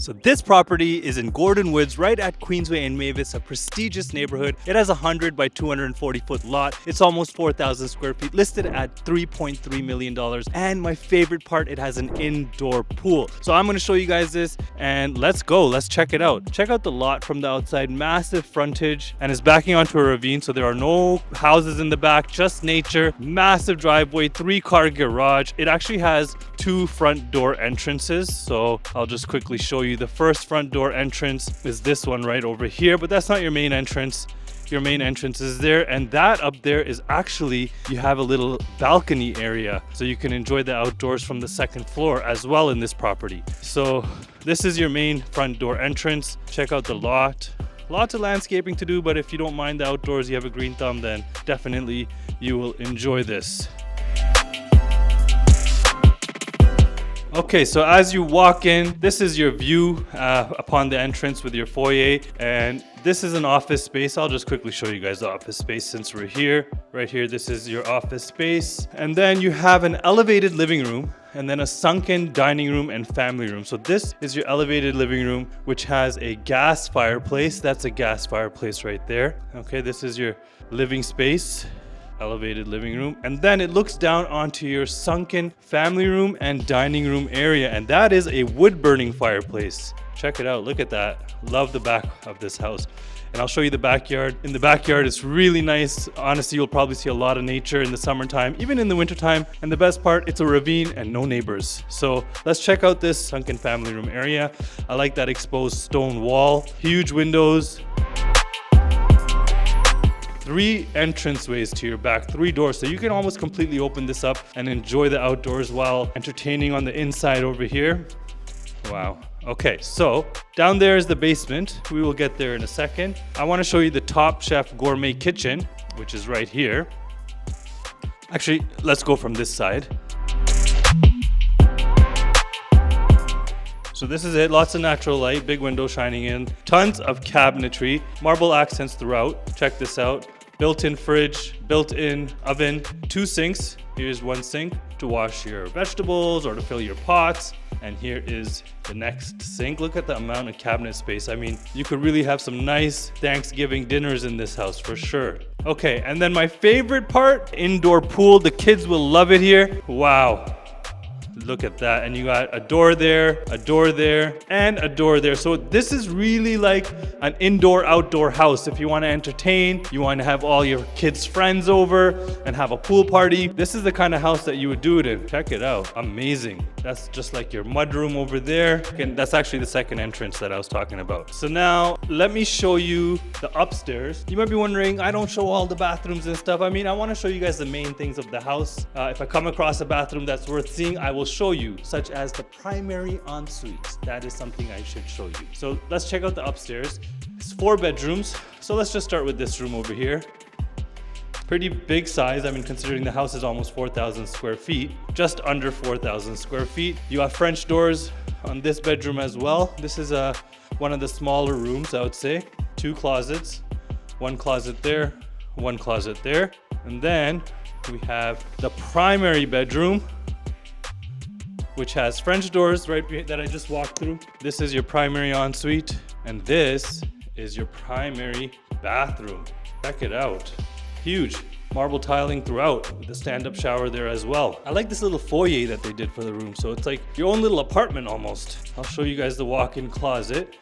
So this property is in Gordon Woods, right at Queensway and Mavis, a prestigious neighborhood. It has a 100 by 240 foot lot. It's almost 4,000 square feet, listed at $3.3 million. And my favorite part, it has an indoor pool. So I'm gonna show you guys this and let's go, let's check it out. Check out the lot from the outside, massive frontage, and it's backing onto a ravine. So there are no houses in the back, just nature, massive driveway, 3-car garage. It actually has 2 front door entrances. So I'll just quickly show you. The first front door entrance is this one right over here, but that's not your main entrance. Your main entrance is there, and that up there is actually, you have a little balcony area, so you can enjoy the outdoors from the second floor as well in this property. So this is your main front door entrance. Check out the lot. Lots of landscaping to do, but if you don't mind the outdoors, you have a green thumb, then definitely you will enjoy this. Okay, so as you walk in, this is your view upon the entrance with your foyer, and this is an office space. I'll just quickly show you guys the office space since we're here. Right here, this is your office space. And then you have an elevated living room, and then a sunken dining room and family room. So this is your elevated living room, which has a gas fireplace. That's a gas fireplace right there. Okay, this is your living space. Elevated living room, and then it looks down onto your sunken family room and dining room area, and that is a wood burning fireplace. Check it out, look at that. Love the back of this house. And I'll show you the backyard. In the backyard, it's really nice. Honestly, you'll probably see a lot of nature in the summertime, even in the wintertime. And the best part, it's a ravine and no neighbors. So let's check out this sunken family room area. I like that exposed stone wall, huge windows. 3 entranceways to your back, 3 doors, so you can almost completely open this up and enjoy the outdoors while entertaining on the inside over here. Wow. Okay, so down there is the basement. We will get there in a second. I want to show you the Top Chef Gourmet Kitchen, which is right here. Actually, let's go from this side. So this is it, lots of natural light, big window shining in, tons of cabinetry, marble accents throughout. Check this out, built-in fridge, built-in oven, 2 sinks. Here's 1 sink to wash your vegetables or to fill your pots. And here is the next sink. Look at the amount of cabinet space. I mean, you could really have some nice Thanksgiving dinners in this house for sure. Okay, and then my favorite part, indoor pool. The kids will love it here. Wow. Look at that, and you got a door there, and a door there. So this is really like an indoor-outdoor house. If you want to entertain, you want to have all your kids' friends over and have a pool party, this is the kind of house that you would do it in. Check it out, amazing. That's just like your mudroom over there. And that's actually the second entrance that I was talking about. So now let me show you the upstairs. You might be wondering, I don't show all the bathrooms and stuff. I mean, I want to show you guys the main things of the house. If I come across a bathroom that's worth seeing, I will show you, such as the primary ensuite. That is something I should show you. So let's check out the upstairs. It's 4 bedrooms. So let's just start with this room over here. Pretty big size. I mean, considering the house is almost 4,000 square feet, just under 4,000 square feet. You have French doors on this bedroom as well. This is one of the smaller rooms, I would say. 2 closets, 1 closet there, 1 closet there. And then we have the primary bedroom, which has French doors right that I just walked through. This is your primary ensuite, and this is your primary bathroom. Check it out. Huge. Marble tiling throughout with the stand-up shower there as well. I like this little foyer that they did for the room, so it's like your own little apartment almost. I'll show you guys the walk-in closet,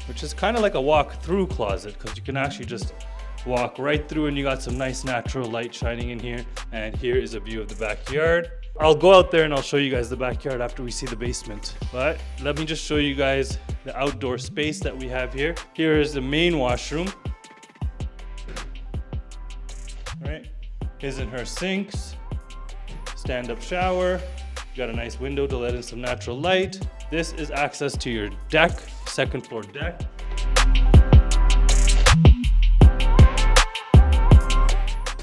which is kind of like a walk-through closet because you can actually just walk right through, and you got some nice natural light shining in here. And here is a view of the backyard. I'll go out there and I'll show you guys the backyard after we see the basement. But let me just show you guys the outdoor space that we have here. Here is the main washroom. All right, his and her sinks, stand-up shower. You got a nice window to let in some natural light. This is access to your deck, second floor deck.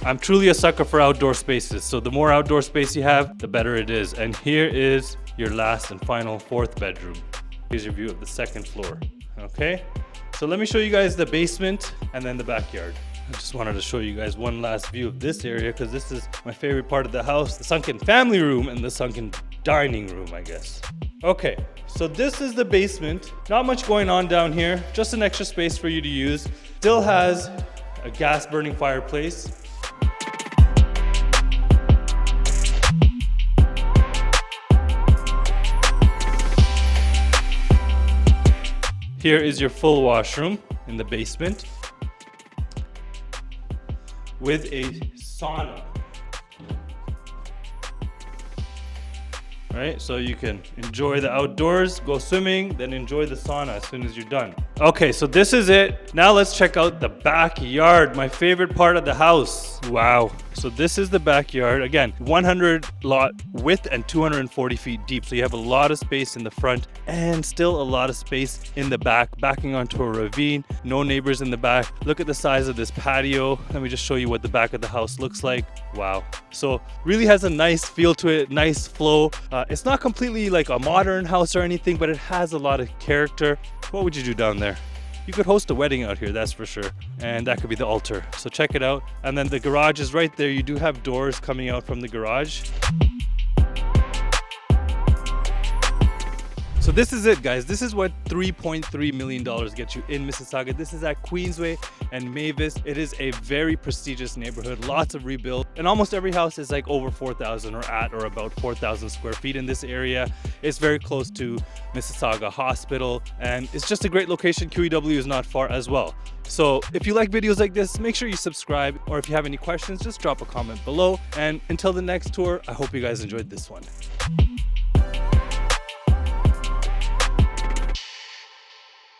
I'm truly a sucker for outdoor spaces, so the more outdoor space you have, the better it is. And here is your last and final 4th bedroom. Here's your view of the 2nd floor, okay? So let me show you guys the basement and then the backyard. I just wanted to show you guys one last view of this area because this is my favorite part of the house, the sunken family room and the sunken dining room, I guess. Okay, so this is the basement. Not much going on down here, just an extra space for you to use. Still has a gas burning fireplace. Here is your full washroom in the basement with a sauna. Right, so you can enjoy the outdoors, go swimming, then enjoy the sauna as soon as you're done. Okay, so this is it. Now let's check out the backyard, my favorite part of the house. Wow, so this is the backyard. Again, 100 lot width and 240 feet deep. So you have a lot of space in the front and still a lot of space in the back, backing onto a ravine. No neighbors in the back. Look at the size of this patio. Let me just show you what the back of the house looks like. Wow. So really has a nice feel to it, nice flow. It's not completely like a modern house or anything, but it has a lot of character. What would you do down there? You could host a wedding out here, that's for sure. And that could be the altar. So check it out. And then the garage is right there. You do have doors coming out from the garage. So this is it, guys. This is what $3.3 million gets you in Mississauga. This is at Queensway and Mavis. It is a very prestigious neighborhood, lots of rebuild, and almost every house is like over 4,000 or at or about 4,000 square feet in this area. It's very close to Mississauga Hospital, and it's just a great location. QEW is not far as well. So if you like videos like this, make sure you subscribe, or if you have any questions, just drop a comment below. And until the next tour, I hope you guys enjoyed this one.